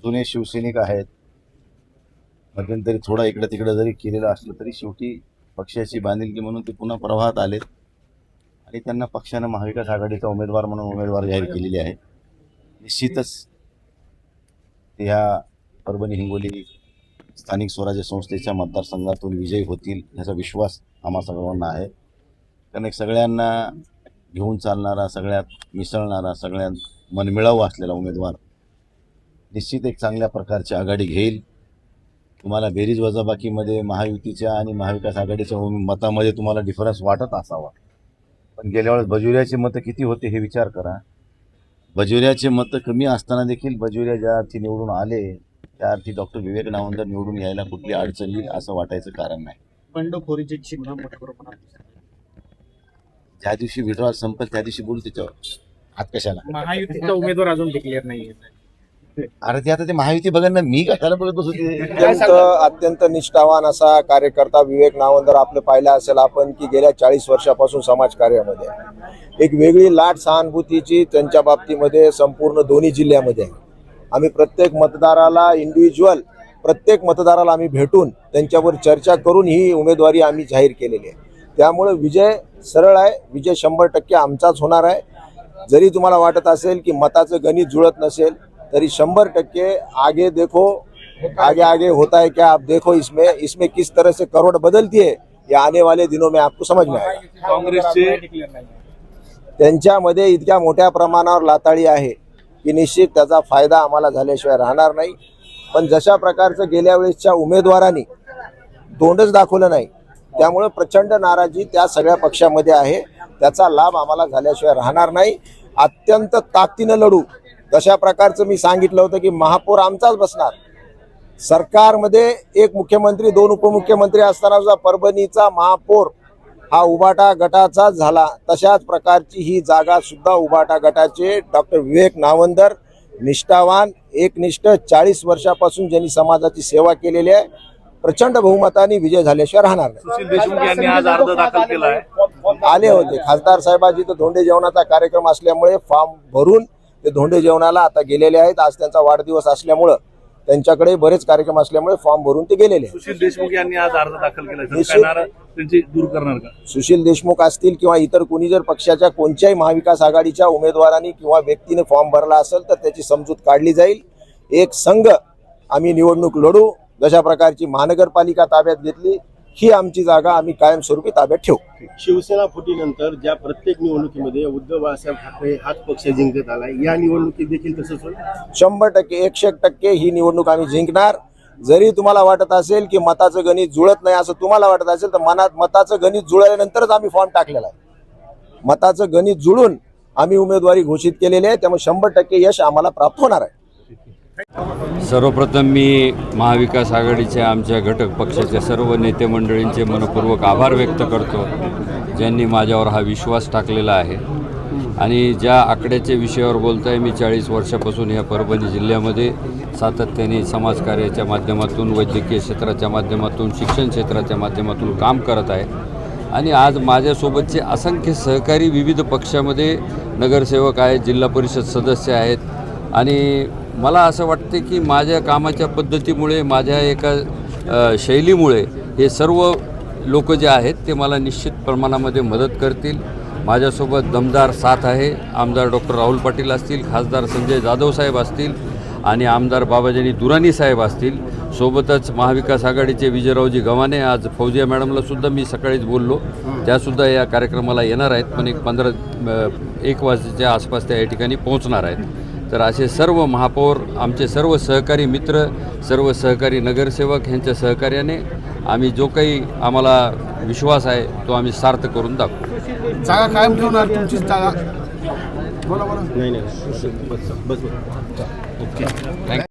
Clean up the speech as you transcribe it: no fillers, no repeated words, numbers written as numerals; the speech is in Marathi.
जुने शिवसैनिक आहेत. मध्यंतरी थोडा इकडे तिकडे जरी केलेलं असलं तरी शेवटी पक्षाची बांधिलकी म्हणून ते पुन्हा प्रवाहात आलेत आणि त्यांना पक्षानं महाविकास आघाडीचा उमेदवार म्हणून उमेदवार जाहीर केलेले आहे. निश्चितच ह्या परभणी हिंगोली स्थानिक स्वराज्य संस्थेच्या मतदारसंघातून विजयी होतील याचा विश्वास आम्हा सर्वांना आहे. कारण एक सगळ्यांना घेऊन चालणारा, सगळ्यात मिसळणारा, सगळ्यात मनमिळावू असलेला उमेदवार निश्चित एक चांगल्या प्रकारची आघाडी घेईल. तुम्हाला बेरीज वजाबाकीमध्ये महायुतीच्या आणि महाविकास आघाडीच्या मतामध्ये तुम्हाला डिफरन्स वाटत असावा, पण गेल्या वेळेस बजुऱ्याचे मतं किती होते हे विचार करा. बजुऱ्याचे मतं कमी असताना देखील बजुऱ्या ज्या अर्थी निवडून आले त्या अर्थी डॉक्टर विवेक नावंदर निवडून यायला कुठली अडचण येईल असं वाटायचं कारण नाही. बंडखोरीचे चिन्ह मोठ्या प्रमाणात ज्या दिवशी विड्रॉल संपल त्या दिवशी बोलू त्याच्यावर. हात कशाला? महायुतीचा उमेदवार अजून डिक्लेअर नाहीये. अरे ते आता ते महायुती बघा ना, मी कशाला बघत बसू ते. अत्यंत निष्ठावान असा कार्यकर्ता विवेक नावंदर आपलं पाहिलं असेल आपण की गेल्या 40 वर्षापासून समाजकार्यामध्ये एक वेगळी लाट सहानुभूतीची त्यांच्या बाबतीमध्ये संपूर्ण दोन्ही जिल्ह्यामध्ये आहे. आम्ही प्रत्येक मतदाराला इंडिव्हिज्युअल प्रत्येक मतदाराला आम्ही भेटून त्यांच्यावर चर्चा करून ही उमेदवारी आम्ही जाहीर केलेली आहे. त्यामुळे विजय सरळ आहे, विजय 100% आमचाच होणार आहे. जरी तुम्हाला वाटत असेल की मताचं गणित जुळत नसेल तरी 100% आगे देखो, आगे आगे होता है क्या आप देखो, इसमें किस तरह से करोड़ बदलती है ये आने वाले दिनों में आपको समझ में आएगा. काँग्रेसचे त्यांच्यामध्ये इतक्या मोठ्या प्रमाणावर लाताळी आहे की निश्चित त्याचा फायदा आम्हाला झाल्याशिवाय राहणार नाही. पण जशा प्रकारचं गेल्या वेळेसच्या उमेदवारांनी तोंडच दाखवलं नाही त्यामुळे प्रचंड नाराजी त्या सगळ्या पक्षामध्ये आहे. त्याचा लाभ आम्हाला झाल्याशिवाय राहणार नाही. अत्यंत ताकदीनं लढू. जशा प्रकारचं मी सांगितलं होतं की महापौर आमचाच बसणार. सरकारमध्ये एक मुख्यमंत्री 2 उपमुख्यमंत्री असताना सुद्धा परभणीचा महापौर हा उबाटा गटाचाच झाला. तशाच प्रकारची ही जागा सुद्धा उबाटा गटाचे डॉक्टर विवेक नावंदर निष्ठावान एकनिष्ठ 40 वर्षापासून ज्यांनी समाजाची सेवा केलेली आहे प्रचंड बहुमताने विजय झाल्याशिवाय राहणार नाही. सुशील देशमुख यांनी आज अर्ज दाखल केला आहे. आले होते खासदार साहेबांची तर धोंडे जेवणाचा कार्यक्रम असल्यामुळे फॉर्म भरून ते धोंडे जेवणाला आता गेलेले आहेत. आज त्यांचा वाढदिवस असल्यामुळं त्यांच्याकडे बरेच कार्यक्रम असल्यामुळे फॉर्म भरून ते गेलेले आहेत. सुशील देशमुख यांनी आज अर्ज दाखल केला. त्यांची दूर करणार का? सुशील देशमुख असतील किंवा इतर कोणी जर पक्षाच्या कोणत्याही महाविकास आघाडीच्या उमेदवारांनी किंवा व्यक्तीने फॉर्म भरला असेल तर त्याची समजूत काढली जाईल. एक संघ आम्ही निवडणूक लढू. जशा प्रकारची महानगरपालिका ताब्यात घेतली ही आमची जागा आम्ही कायमस्वरूपी ताब्यात ठेवू. शिवसेना फुटीनंतर ज्या प्रत्येक निवडणुकीमध्ये उद्धव बाळासाहेब ठाकरे हाच पक्ष जिंकत आलाय, या निवडणुकीत देखील तसंच होईल. 100% 100% ही निवडणूक आम्ही जिंकणार. जरी तुम्हाला वाटत असेल की मताचं गणित जुळत नाही असं तुम्हाला वाटत असेल तर मताचं गणित जुळल्यानंतरच आम्ही फॉर्म टाकलेला आहे. मताचं गणित जुळून आम्ही उमेदवारी घोषित केलेली आहे. त्यामुळे 100% यश आम्हाला प्राप्त होणार आहे. सर्वप्रथम मी महाविकास आघाडीच्या आमच्या घटक पक्षाच्या सर्व नेते मंडळींचे मनपूर्वक आभार व्यक्त करतो ज्यांनी माझ्यावर हा विश्वास टाकलेला आहे. आणि ज्या आकड्याच्या विषयावर बोलताय, मी 40 वर्षापासून या परभणी जिल्ह्यामध्ये सातत्याने समाजकार्याच्या माध्यमातून, वैद्यकीय क्षेत्राच्या माध्यमातून, शिक्षण क्षेत्राच्या माध्यमातून काम करत आहे. आणि आज माझ्यासोबतचे असंख्य सहकारी विविध पक्षामध्ये नगरसेवक आहेत, जिल्हा परिषद सदस्य आहेत. आणि मला असं वाटते की माझ्या कामाच्या पद्धतीमुळे, माझ्या एका शैलीमुळे हे सर्व लोक जे आहेत ते मला निश्चित प्रमाणामध्ये मदत करतील. माझ्यासोबत दमदार साथ आहे. आमदार डॉक्टर राहुल पाटील असतील, खासदार संजय जाधव साहेब असतील आणि आमदार बाबाजानी दुराणी साहेब असतील. सोबतच महाविकास आघाडीचे विजयरावजी गव्हाणे, आज फौजिया मॅडमलासुद्धा मी सकाळीच बोललो, त्यासुद्धा या कार्यक्रमाला येणार आहेत. पण एक 1 वाजेच्या आसपास त्या या ठिकाणी पोहोचणार आहेत. तर असे सर्व महापौर, आमचे सर्व सहकारी मित्र, सर्व सहकारी नगरसेवक यांच्या सहकार्याने आम्ही जो काही आम्हाला विश्वास आहे तो आम्ही सार्थ करून दाखवू. जागा कायम ठेवणार तुमची जागा? बोला. नाही. बस. Okay, thank you.